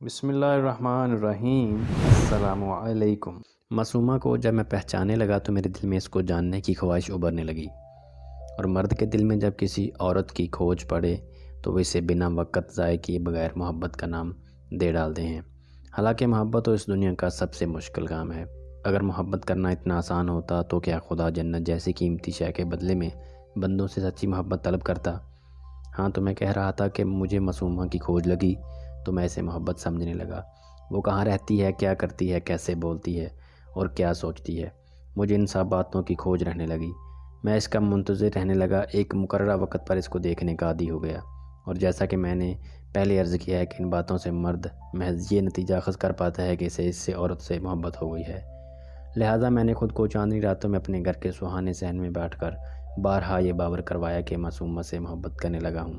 بسم اللہ الرحمن الرحیم۔ السلام علیکم۔ معصومہ کو جب میں پہچانے لگا تو میرے دل میں اس کو جاننے کی خواہش ابھرنے لگی، اور مرد کے دل میں جب کسی عورت کی کھوج پڑے تو وہ اسے بنا وقت ضائع کیے بغیر محبت کا نام دے ڈالتے ہیں۔ حالانکہ محبت تو اس دنیا کا سب سے مشکل کام ہے۔ اگر محبت کرنا اتنا آسان ہوتا تو کیا خدا جنت جیسی قیمتی شے کے بدلے میں بندوں سے سچی محبت طلب کرتا؟ ہاں، تو میں کہہ رہا تھا کہ مجھے معصومہ کی کھوج لگی تو میں اسے محبت سمجھنے لگا۔ وہ کہاں رہتی ہے، کیا کرتی ہے، کیسے بولتی ہے اور کیا سوچتی ہے، مجھے ان سب باتوں کی کھوج رہنے لگی۔ میں اس کا منتظر رہنے لگا، ایک مقررہ وقت پر اس کو دیکھنے کا عادی ہو گیا، اور جیسا کہ میں نے پہلے عرض کیا ہے کہ ان باتوں سے مرد محض یہ نتیجہ اخذ کر پاتا ہے کہ اسے اس سے عورت سے محبت ہو گئی ہے۔ لہٰذا میں نے خود کو چاندنی راتوں میں اپنے گھر کے سہانے صحن میں بیٹھ کر بارہا یہ باور کروایا کہ معصومہ سے محبت کرنے لگا ہوں۔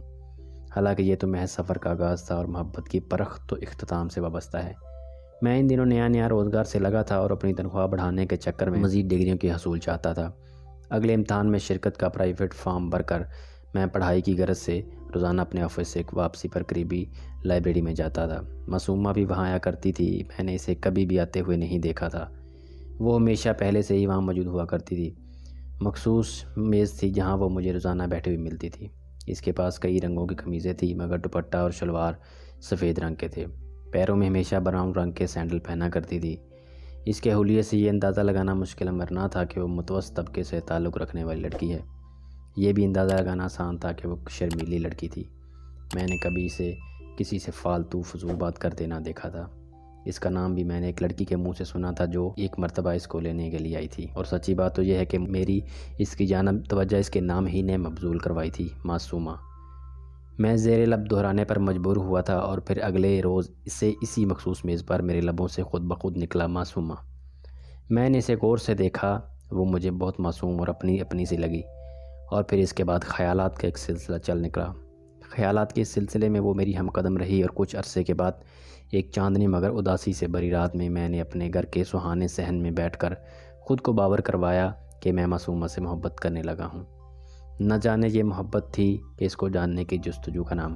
حالانکہ یہ تو محض سفر کا آغاز تھا اور محبت کی پرخ تو اختتام سے وابستہ ہے۔ میں ان دنوں نیا روزگار سے لگا تھا اور اپنی تنخواہ بڑھانے کے چکر میں مزید ڈگریوں کی حصول چاہتا تھا۔ اگلے امتحان میں شرکت کا پرائیویٹ فارم بھر کر میں پڑھائی کی غرض سے روزانہ اپنے آفس سے واپسی پر قریبی لائبریری میں جاتا تھا۔ معصومہ بھی وہاں آیا کرتی تھی، میں نے اسے کبھی بھی آتے ہوئے نہیں دیکھا تھا۔ وہ ہمیشہ پہلے سے ہی وہاں موجود ہوا کرتی تھی۔ مخصوص میز تھی جہاں وہ مجھے روزانہ بیٹھے ہوئے ملتی تھی۔ اس کے پاس کئی رنگوں کی قمیضیں تھیں، مگر دوپٹہ اور شلوار سفید رنگ کے تھے۔ پیروں میں ہمیشہ براؤن رنگ کے سینڈل پہنا کرتی تھی۔ اس کے حلیے سے یہ اندازہ لگانا مشکل امر نہ تھا کہ وہ متوسط طبقے سے تعلق رکھنے والی لڑکی ہے۔ یہ بھی اندازہ لگانا آسان تھا کہ وہ شرمیلی لڑکی تھی۔ میں نے کبھی اسے کسی سے فالتو فضول بات کرتے نہ دیکھا تھا۔ اس کا نام بھی میں نے ایک لڑکی کے منہ سے سنا تھا جو ایک مرتبہ اس کو لینے کے لیے آئی تھی، اور سچی بات تو یہ ہے کہ میری اس کی جانب توجہ اس کے نام ہی نے مبذول کروائی تھی، معصومہ۔ میں زیر لب دہرانے پر مجبور ہوا تھا، اور پھر اگلے روز اسے اسی مخصوص میز پر میرے لبوں سے خود بخود نکلا، معصومہ۔ میں نے اسے غور سے دیکھا، وہ مجھے بہت معصوم اور اپنی سی لگی، اور پھر اس کے بعد خیالات کا ایک سلسلہ چل نکلا۔ خیالات کے اس سلسلے میں وہ میری ہم قدم رہی، اور کچھ عرصے کے بعد ایک چاندنی مگر اداسی سے بھری رات میں نے اپنے گھر کے سہانے صحن میں بیٹھ کر خود کو باور کروایا کہ میں معصومہ سے محبت کرنے لگا ہوں۔ نہ جانے یہ محبت تھی کہ اس کو جاننے کی جستجو کا نام،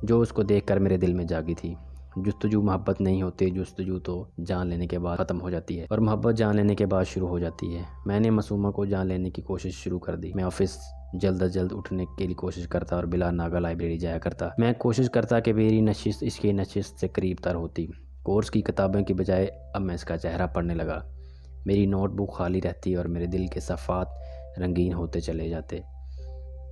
جو اس کو دیکھ کر میرے دل میں جاگی تھی۔ جستجو محبت نہیں ہوتی، جستجو تو جان لینے کے بعد ختم ہو جاتی ہے، اور محبت جان لینے کے بعد شروع ہو جاتی ہے۔ میں نے معصومہ کو جان لینے کی کوشش شروع کر دی۔ میں آفس جلد از جلد اٹھنے کے لیے کوشش کرتا اور بلا ناغہ لائبریری جایا کرتا۔ میں کوشش کرتا کہ میری نشست اس کی نشست سے قریب تر ہوتی۔ کورس کی کتابوں کی بجائے اب میں اس کا چہرہ پڑھنے لگا۔ میری نوٹ بک خالی رہتی اور میرے دل کے صفحات رنگین ہوتے چلے جاتے۔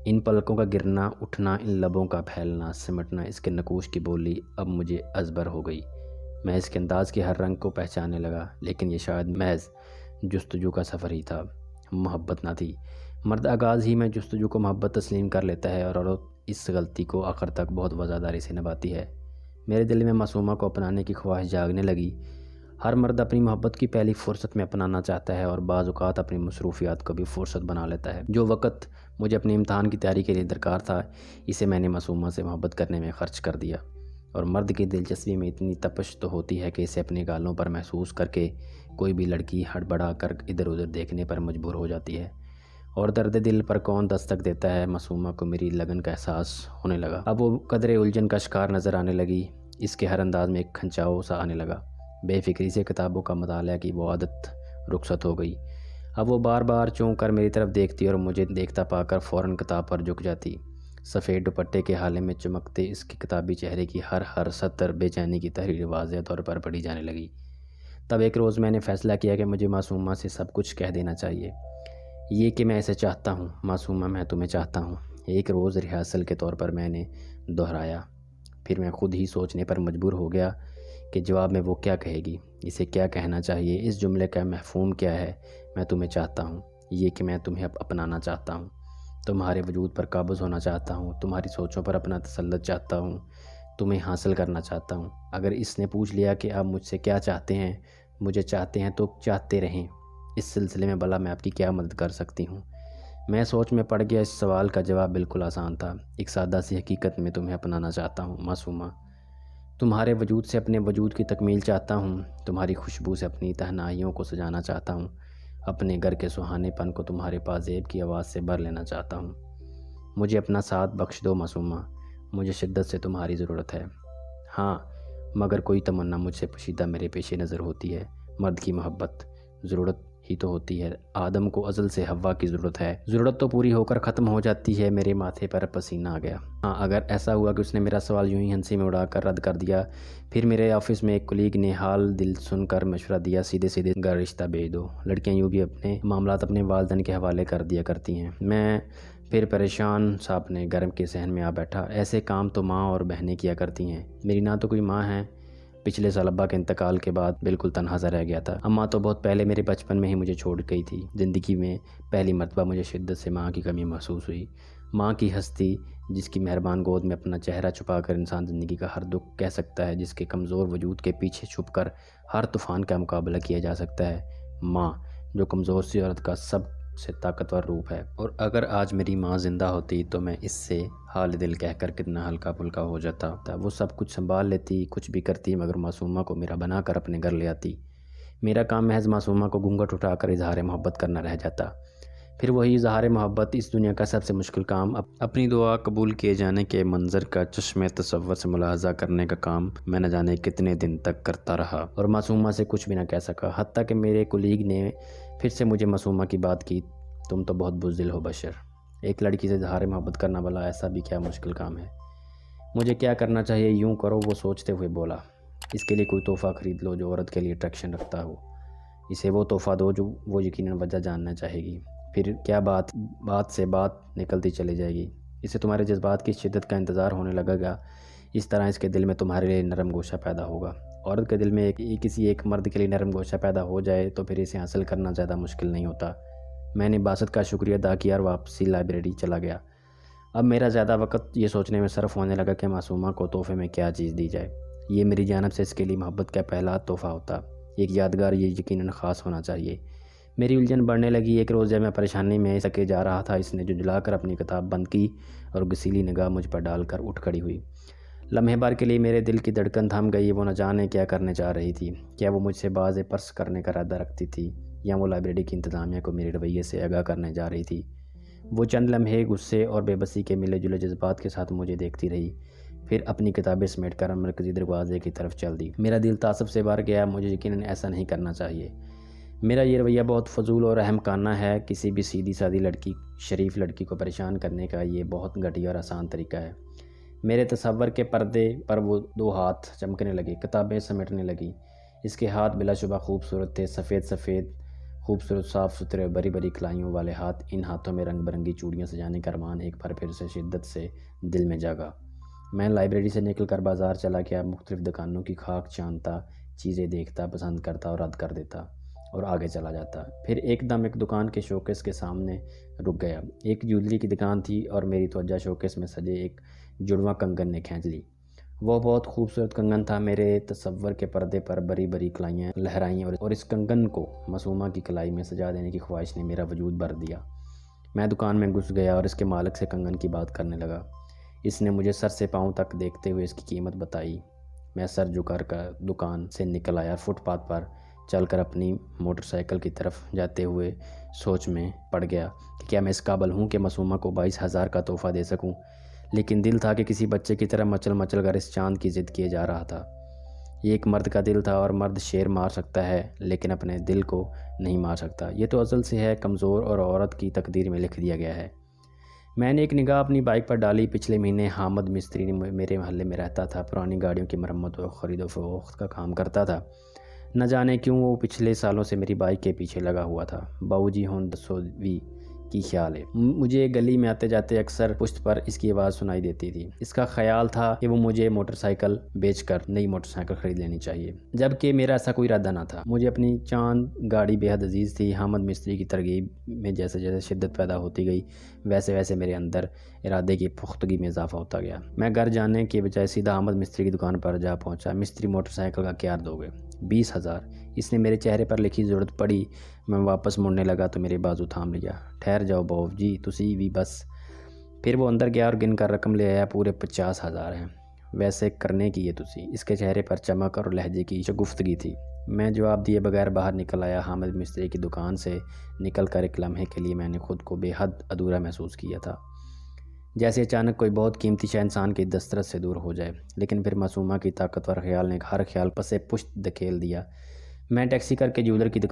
ان پلکوں کا گرنا اٹھنا، ان لبوں کا پھیلنا سمٹنا، اس کے نقوش کی بولی اب مجھے ازبر ہو گئی۔ میں اس کے انداز کے ہر رنگ کو پہچاننے لگا، لیکن یہ شاید محض جستجو کا سفر ہی تھا، محبت نہ تھی۔ مرد آغاز ہی میں جستجو کو محبت تسلیم کر لیتا ہے، اور عورت اس غلطی کو آخر تک بہت وفاداری سے نبھاتی ہے۔ میرے دل میں معصومہ کو اپنانے کی خواہش جاگنے لگی۔ ہر مرد اپنی محبت کی پہلی فرصت میں اپنانا چاہتا ہے، اور بعض اوقات اپنی مصروفیات کو بھی فرصت بنا لیتا ہے۔ جو وقت مجھے اپنے امتحان کی تیاری کے لیے درکار تھا، اسے میں نے معصومہ سے محبت کرنے میں خرچ کر دیا۔ اور مرد کی دلچسپی میں اتنی تپش تو ہوتی ہے کہ اسے اپنے گالوں پر محسوس کر کے کوئی بھی لڑکی ہڑبڑا کر ادھر ادھر دیکھنے پر مجبور ہو جاتی ہے۔ اور درد دل پر کون دستک دیتا ہے، معصومہ کو میری لگن کا احساس ہونے لگا۔ اب وہ قدرے الجھن کا شکار نظر آنے لگی۔ اس کے ہر انداز میں ایک کھنچاؤ سا آنے لگا۔ بے فکری سے کتابوں کا مطالعہ کی وہ عادت رخصت ہو گئی۔ اب وہ بار بار چونک کر میری طرف دیکھتی اور مجھے دیکھتا پا کر فوراً کتاب پر جھک جاتی۔ سفید دوپٹے کے حالے میں چمکتے اس کے کتابی چہرے کی ہر سطر بے چینی کی تحریر واضح طور پر پڑھی جانے لگی۔ تب ایک روز میں نے فیصلہ کیا کہ مجھے معصومہ سے سب کچھ کہہ دینا چاہیے، یہ کہ میں اسے چاہتا ہوں۔ معصومہ، میں تمہیں چاہتا ہوں، ایک روز ریہرسل کے طور پر میں نے دہرایا۔ پھر میں خود ہی سوچنے پر مجبور ہو گیا کہ جواب میں وہ کیا کہے گی، اسے کیا کہنا چاہیے، اس جملے کا مفہوم کیا ہے۔ میں تمہیں چاہتا ہوں، یہ کہ میں تمہیں اپنانا چاہتا ہوں، تمہارے وجود پر قابض ہونا چاہتا ہوں، تمہاری سوچوں پر اپنا تسلط چاہتا ہوں، تمہیں حاصل کرنا چاہتا ہوں۔ اگر اس نے پوچھ لیا کہ آپ مجھ سے کیا چاہتے ہیں، مجھے چاہتے ہیں، تو چاہتے رہیں۔ اس سلسلے میں بھلا میں آپ کی کیا مدد کر سکتی ہوں؟ میں سوچ میں پڑ گیا۔ اس سوال کا جواب بالکل آسان تھا۔ ایک سادہ سی حقیقت میں تمہیں اپنانا چاہتا ہوں، معصومہ۔ تمہارے وجود سے اپنے وجود کی تکمیل چاہتا ہوں، تمہاری خوشبو سے اپنی تنہائیوں کو سجانا چاہتا ہوں، اپنے گھر کے سہانے پن کو تمہارے پازیب کی آواز سے بھر لینا چاہتا ہوں۔ مجھے اپنا ساتھ بخش دو، معصومہ، مجھے شدت سے تمہاری ضرورت ہے۔ ہاں، مگر کوئی تمنا مجھ سے پوشیدہ میرے پیش نظر ہوتی ہے۔ مرد کی محبت ضرورت ہی تو ہوتی ہے، آدم کو ازل سے حوا کی ضرورت ہے، ضرورت تو پوری ہو کر ختم ہو جاتی ہے۔ میرے ماتھے پر پسینہ آ گیا۔ ہاں، اگر ایسا ہوا کہ اس نے میرا سوال یوں ہی ہنسی میں اڑا کر رد کر دیا، پھر میرے آفس میں ایک کلیگ نے حال دل سن کر مشورہ دیا، سیدھے سیدھے گھر رشتہ بھیج دو۔ لڑکیاں یوں بھی اپنے معاملات اپنے والدین کے حوالے کر دیا کرتی ہیں۔ میں پھر پریشان سا اپنے گرم کے صحن میں آ بیٹھا۔ ایسے کام تو ماں اور بہنیں کیا کرتی ہیں، میری نہ تو کوئی ماں ہے، پچھلے سال ابا کے انتقال کے بعد بالکل تنہا سا رہ گیا تھا۔ اماں تو بہت پہلے میرے بچپن میں ہی مجھے چھوڑ گئی تھی۔ زندگی میں پہلی مرتبہ مجھے شدت سے ماں کی کمی محسوس ہوئی۔ ماں کی ہستی، جس کی مہربان گود میں اپنا چہرہ چھپا کر انسان زندگی کا ہر دکھ کہہ سکتا ہے، جس کے کمزور وجود کے پیچھے چھپ کر ہر طوفان کا مقابلہ کیا جا سکتا ہے۔ ماں، جو کمزور سی عورت کا سب سے طاقتور روپ ہے۔ اور اگر آج میری ماں زندہ ہوتی تو میں اس سے حال دل کہہ کر کتنا ہلکا پھلکا ہو جاتا۔ وہ سب کچھ سنبھال لیتی، کچھ بھی کرتی، مگر معصومہ کو میرا بنا کر اپنے گھر لے آتی۔ میرا کام محض معصومہ کو گھونگھٹ اٹھا کر اظہار محبت کرنا رہ جاتا۔ پھر وہی اظہار محبت، اس دنیا کا سب سے مشکل کام، اپنی دعا قبول کیے جانے کے منظر کا چشم تصور سے ملاحظہ کرنے کا کام میں نہ جانے کتنے دن تک کرتا رہا اور معصومہ سے کچھ بھی نہ کہہ سکا۔ حتیٰ کہ میرے کولیگ نے پھر سے مجھے معصومہ کی بات کی، تم تو بہت بزدل ہو بشر، ایک لڑکی سے اظہار محبت کرنا بھلا ایسا بھی کیا مشکل کام ہے؟ مجھے کیا کرنا چاہیے؟ یوں کرو، وہ سوچتے ہوئے بولا، اس کے لیے کوئی تحفہ خرید لو جو عورت کے لیے اٹریکشن رکھتا ہو، اسے وہ تحفہ دو جو وہ یقیناً وجہ جاننا چاہے گی، پھر کیا بات سے بات نکلتی چلی جائے گی، اسے تمہارے جذبات کی شدت کا انتظار ہونے لگے گا، اس طرح اس کے دل میں تمہارے لیے نرم گوشہ پیدا ہوگا۔ عورت کے دل میں کسی ایک مرد کے لیے نرم گوشہ پیدا ہو جائے تو پھر اسے حاصل کرنا زیادہ مشکل نہیں ہوتا۔ میں نے باسط کا شکریہ ادا کیا اور واپسی لائبریری چلا گیا۔ اب میرا زیادہ وقت یہ سوچنے میں صرف ہونے لگا کہ معصومہ کو تحفے میں کیا چیز دی جائے۔ یہ میری جانب سے اس کے لیے محبت کا پہلا تحفہ ہوتا، ایک یادگار، یہ یقیناً خاص ہونا چاہیے۔ میری الجھن بڑھنے لگی۔ ایک روز جب میں پریشانی میں سکے جا رہا تھا، اس نے جھنجھلا کر اپنی کتاب بند کی اور گسیلی نگاہ مجھ پر ڈال کر اٹھ کھڑی ہوئی۔ لمحے بھر کے لیے میرے دل کی دھڑکن تھم گئی۔ وہ نہ جانے کیا کرنے چاہ رہی تھی، کیا وہ مجھ سے باز پرس کرنے کا ارادہ رکھتی تھی یا وہ لائبریری کی انتظامیہ کو میرے رویے سے آگاہ کرنے جا رہی تھی۔ وہ چند لمحے غصے اور بے بسی کے ملے جلے جذبات کے ساتھ مجھے دیکھتی رہی، پھر اپنی کتابیں سمیٹ کر مرکزی دروازے کی طرف چل دی۔ میرا دل تعصب سے بھر گیا، مجھے یقیناً ایسا نہیں کرنا چاہیے۔ میرا یہ رویہ بہت فضول اور احمقانہ ہے۔ کسی بھی سیدھی سادی لڑکی، شریف لڑکی کو پریشان کرنے کا یہ بہت گھٹیا اور آسان طریقہ ہے۔ میرے تصور کے پردے پر وہ دو ہاتھ چمکنے لگے، کتابیں سمیٹنے لگی۔ اس کے ہاتھ بلا شبہ خوبصورت تھے، سفید سفید، خوبصورت، صاف ستھرے، بری بری کلائیوں والے ہاتھ۔ ان ہاتھوں میں رنگ برنگی چوڑیاں سجانے کا ارمان ایک بار پھر سے شدت سے دل میں جاگا۔ میں لائبریری سے نکل کر بازار چلا گیا، مختلف دکانوں کی خاک چھانتا، چیزیں دیکھتا، پسند کرتا اور رد کر دیتا اور آگے چلا جاتا۔ پھر ایک دم ایک دکان کے شوکیس کے سامنے رک گیا۔ ایک جویلری کی دکان تھی اور میری توجہ شوکیس میں سجے ایک جڑواں کنگن نے کھینچ لی۔ وہ بہت خوبصورت کنگن تھا۔ میرے تصور کے پردے پر بری بری کلائیاں لہرائیں اور اس کنگن کو معصومہ کی کلائی میں سجا دینے کی خواہش نے میرا وجود بھر دیا۔ میں دکان میں گھس گیا اور اس کے مالک سے کنگن کی بات کرنے لگا۔ اس نے مجھے سر سے پاؤں تک دیکھتے ہوئے اس کی قیمت بتائی۔ میں سر جھکا کر دکان سے نکل آیا، فٹ پاتھ پر چل کر اپنی موٹر سائیکل کی طرف جاتے ہوئے سوچ میں پڑ گیا کہ کیا میں اس قابل ہوں کہ معصومہ کو 22,000 کا تحفہ دے سکوں؟ لیکن دل تھا کہ کسی بچے کی طرح مچل مچل کر اس چاند کی ضد کیے جا رہا تھا۔ یہ ایک مرد کا دل تھا اور مرد شیر مار سکتا ہے لیکن اپنے دل کو نہیں مار سکتا۔ یہ تو ازل سے ہے، کمزور اور عورت کی تقدیر میں لکھ دیا گیا ہے۔ میں نے ایک نگاہ اپنی بائک پر ڈالی۔ پچھلے مہینے حامد مستری میرے محلے میں رہتا تھا، پرانی گاڑیوں کی مرمت و خرید و فروخت کا کام کرتا تھا۔ نہ جانے کیوں وہ پچھلے سالوں سے میری بائک کے پیچھے لگا ہوا تھا۔ باؤ جی ہوں 200ویں کی خیال ہے۔ مجھے گلی میں آتے جاتے اکثر پشت پر اس کی آواز سنائی دیتی تھی۔ اس کا خیال تھا کہ وہ مجھے موٹر سائیکل بیچ کر نئی موٹر سائیکل خرید لینی چاہیے، جبکہ میرا ایسا کوئی ارادہ نہ تھا۔ مجھے اپنی چاند گاڑی بے حد عزیز تھی۔ حامد مستری کی ترغیب میں جیسے جیسے شدت پیدا ہوتی گئی، ویسے ویسے میرے اندر ارادے کی پختگی میں اضافہ ہوتا گیا۔ میں گھر جانے کے بجائے سیدھا حامد مستری کی دکان پر جا پہنچا۔ مستری، موٹر سائیکل کا کیا دو گے؟ 20,000۔ اس نے میرے چہرے پر لکھی ضرورت پڑی۔ میں واپس مڑنے لگا تو میرے بازو تھام لیا۔ ٹھہر جاؤ باؤ جی، تسی بھی بس۔ پھر وہ اندر گیا اور گن کر رقم لے آیا۔ پورے 50,000 ہیں۔ ویسے کرنے کی ہے تسی؟ اس کے چہرے پر چمک اور لہجے کی شگفتگی تھی۔ میں جواب دیے بغیر باہر نکل آیا۔ حامد مستری کی دکان سے نکل کر ایک لمحے کے لیے میں نے خود کو بے حد ادھورا محسوس کیا تھا۔ جیسے اچانک کوئی بہت قیمتی شے انسان کی دسترس سے دور ہو جائے، لیکن پھر معصومہ کی طاقتور خیال نے ہر خیال پسے پشت دھکیل دیا۔ میں ٹیکسی کر کے جیولر کی دکان